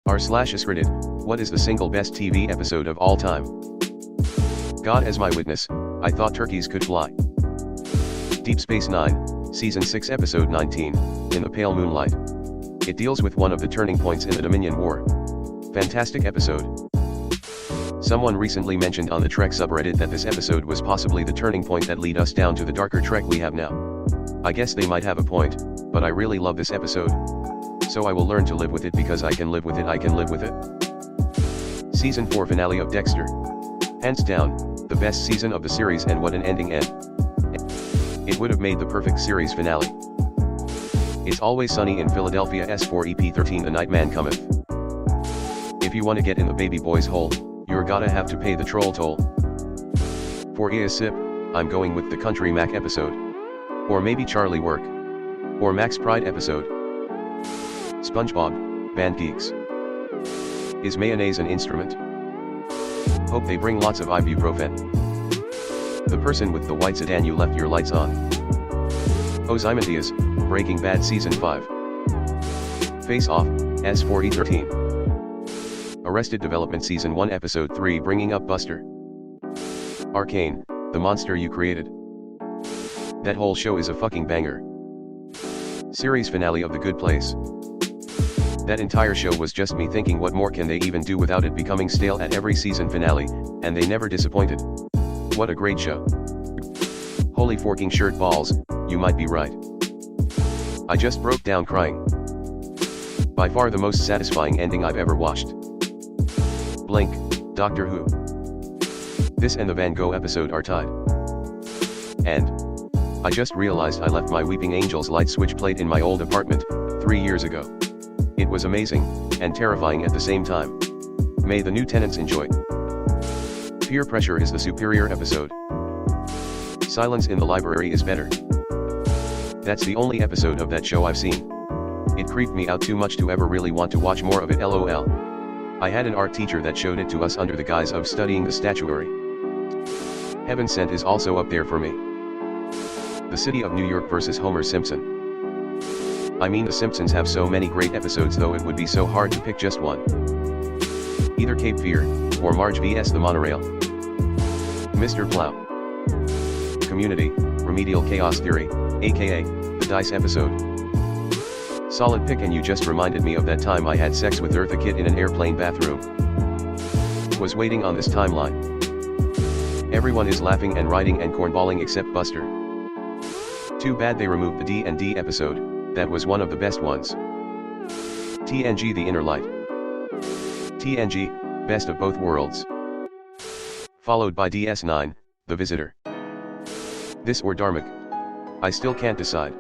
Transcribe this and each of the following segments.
r/askreddit, what is the single best TV episode of all time? God as my witness, I thought turkeys could fly. Deep Space Nine, Season 6 Episode 19, In the Pale Moonlight. It deals with one of the turning points in the Dominion War. Fantastic episode. Someone recently mentioned on the Trek subreddit that this episode was possibly the turning point that lead us down to the darker Trek we have now. I guess they might have a point, but I really love this episode. So I will learn to live with it because I can live with it. Season 4 finale of Dexter. Hands down, the best season of the series, and what an ending end. It would have made the perfect series finale. It's Always Sunny in Philadelphia S4 EP13 The Night Man Cometh. If you want to get in the baby boy's hole, you're gotta have to pay the troll toll. For a sip, I'm going with the Country Mac episode. Or maybe Charlie Work. Or Max Pride episode. SpongeBob, Band Geeks. Is mayonnaise an instrument? Hope they bring lots of ibuprofen. The person with the white sedan, you left your lights on. Ozymandias, Breaking Bad Season 5. Face Off, S4E13. Arrested Development Season 1 Episode 3 Bringing Up Buster. Arcane, The Monster You Created. That whole show is a fucking banger. Series finale of The Good Place. That entire show was just me thinking, what more can they even do without it becoming stale at every season finale, and they never disappointed. What a great show. Holy forking shirt balls, you might be right. I just broke down crying. By far the most satisfying ending I've ever watched. Blink, Doctor Who. This and the Van Gogh episode are tied. And I just realized I left my Weeping Angels light switch plate in my old apartment 3 years ago. It was amazing, and terrifying at the same time. May the new tenants enjoy. Peer Pressure is the superior episode. Silence in the Library is better. That's the only episode of that show I've seen. It creeped me out too much to ever really want to watch more of it, lol. I had an art teacher that showed it to us under the guise of studying the statuary. Heaven Sent is also up there for me. The City of New York vs. Homer Simpson. I mean, The Simpsons have so many great episodes, though it would be so hard to pick just one. Either Cape Fear, or Marge vs. the Monorail. Mr. Plow. Community, Remedial Chaos Theory, aka, the Dice episode. Solid pick, and you just reminded me of that time I had sex with Eartha Kitt in an airplane bathroom. Was waiting on this timeline. Everyone is laughing and writing and cornballing except Buster. Too bad they removed the D&D episode. That was one of the best ones. TNG The Inner Light. TNG, Best of Both Worlds. Followed by DS9, The Visitor. This or Dharmic. I still can't decide.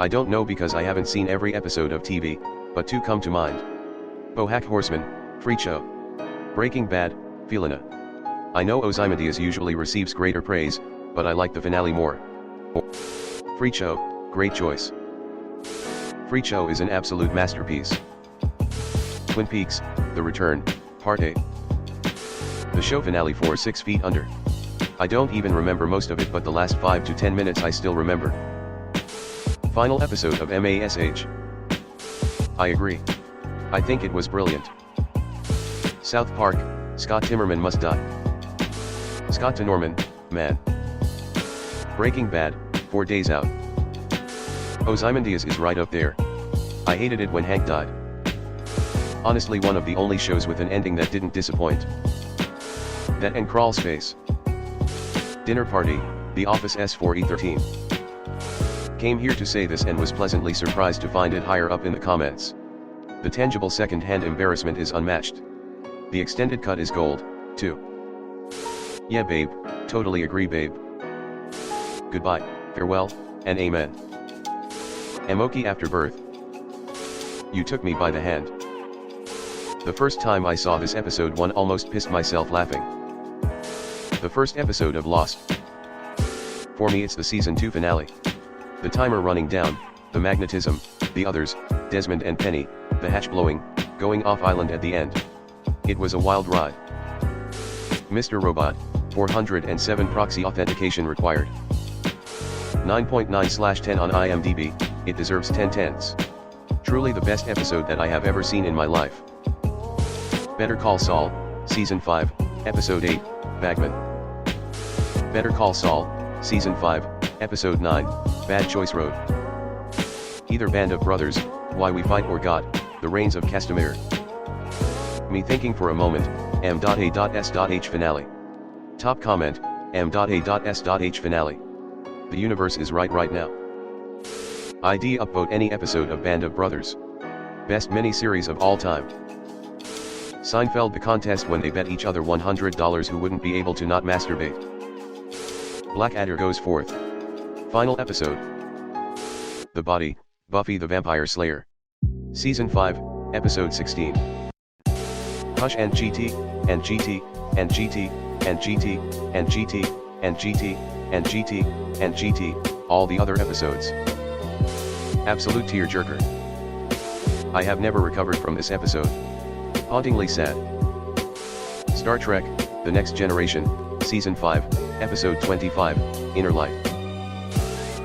I don't know because I haven't seen every episode of TV, but two come to mind. BoJack Horseman, Freak Show. Breaking Bad, Felina. I know Ozymandias usually receives greater praise, but I like the finale more. Freak Show, great choice. Freak Show is an absolute masterpiece. Twin Peaks, The Return, Part 8. The show finale for 6 Feet Under. I don't even remember most of it, but the last 5 to 10 minutes I still remember. Final episode of MASH. I agree. I think it was brilliant. South Park, Scott Timmerman Must Die. Scott to Norman, man. Breaking Bad, 4 Days Out. Ozymandias is right up there. I hated it when Hank died. Honestly, one of the only shows with an ending that didn't disappoint. That and Crawl Space. Dinner Party, The Office S4E13. Came here to say this and was pleasantly surprised to find it higher up in the comments. The tangible second-hand embarrassment is unmatched. The extended cut is gold, too. Yeah babe, totally agree babe. Goodbye, farewell, and amen. Emoki Afterbirth. You took me by the hand. The first time I saw this episode, one almost pissed myself laughing. The first episode of Lost. For me it's the season 2 finale. The timer running down, the magnetism, the others, Desmond and Penny, the hatch blowing, going off island at the end. It was a wild ride. Mr. Robot, 407 proxy authentication required. 9.9/10 on IMDb, it deserves 10 tenths. Truly the best episode that I have ever seen in my life. Better Call Saul, Season 5, Episode 8, Bagman. Better Call Saul, Season 5, Episode 9, Bad Choice Road. Either Band of Brothers, Why We Fight or God, The Reigns of Castamere. Me thinking for a moment, M.A.S.H finale. Top comment, M.A.S.H finale. The universe is right now. ID upvote any episode of Band of Brothers. Best mini-series of all time. Seinfeld the contest when they bet each other $100 who wouldn't be able to not masturbate. Blackadder goes forth. Final episode. The Body, Buffy the Vampire Slayer. Season 5, Episode 16. Hush and GT, and GT, and GT, and GT, and GT, and GT, and GT, and GT, all the other episodes. Absolute tearjerker. I have never recovered from this episode. Hauntingly sad. Star Trek, The Next Generation, Season 5, Episode 25, Inner Light.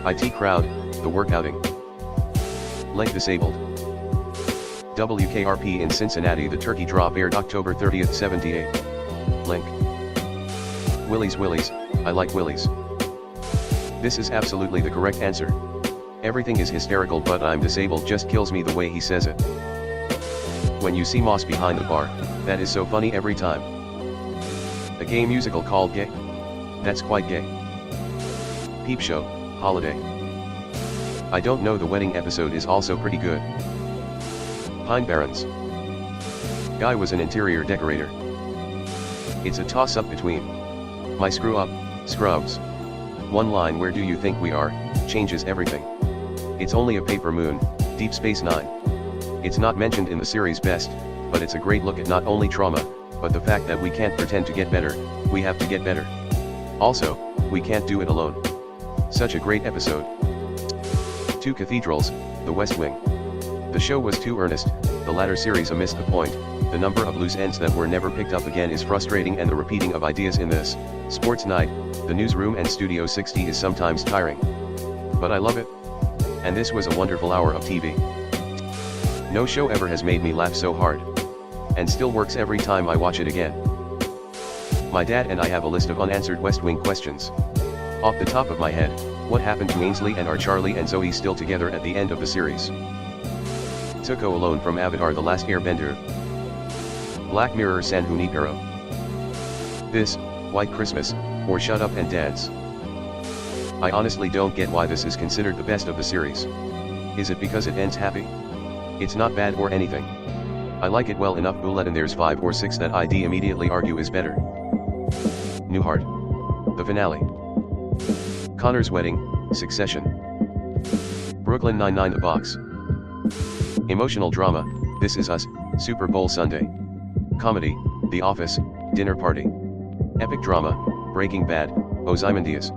IT Crowd, The Workouting. Leg Disabled. WKRP in Cincinnati The Turkey Drop aired October 30th 78. Link. Willy's Willy's, I like Willy's. This is absolutely the correct answer. Everything is hysterical but I'm disabled just kills me the way he says it. When you see Moss behind the bar, that is so funny every time. A gay musical called Gay? That's quite gay. Peep Show, Holiday. I don't know, the wedding episode is also pretty good. Pine Barrens. Guy was an interior decorator. It's a toss-up between My Screw Up, Scrubs. One line, Where Do You Think We Are, changes everything. It's Only a Paper Moon, Deep Space Nine. It's not mentioned in the series best, but it's a great look at not only trauma, but the fact that we can't pretend to get better, we have to get better. Also, we can't do it alone. Such a great episode. Two Cathedrals, The West Wing. The show was too earnest, the latter series a missed the point, the number of loose ends that were never picked up again is frustrating and the repeating of ideas in this, Sports Night, The Newsroom and Studio 60 is sometimes tiring. But I love it. And this was a wonderful hour of TV. No show ever has made me laugh so hard. And still works every time I watch it again. My dad and I have a list of unanswered West Wing questions. Off the top of my head, what happened to Ainsley and are Charlie and Zoe still together at the end of the series? Zuko alone from Avatar The Last Airbender. Black Mirror San Junipero. This, White Christmas, or Shut Up and Dance. I honestly don't get why this is considered the best of the series. Is it because it ends happy? It's not bad or anything. I like it well enough, but and there's 5 or 6 that I'd immediately argue is better. Newhart. The finale. Connor's Wedding, Succession. Brooklyn Nine-Nine The Box. Emotional drama, This Is Us, Super Bowl Sunday. Comedy, The Office, Dinner Party. Epic drama, Breaking Bad, Ozymandias.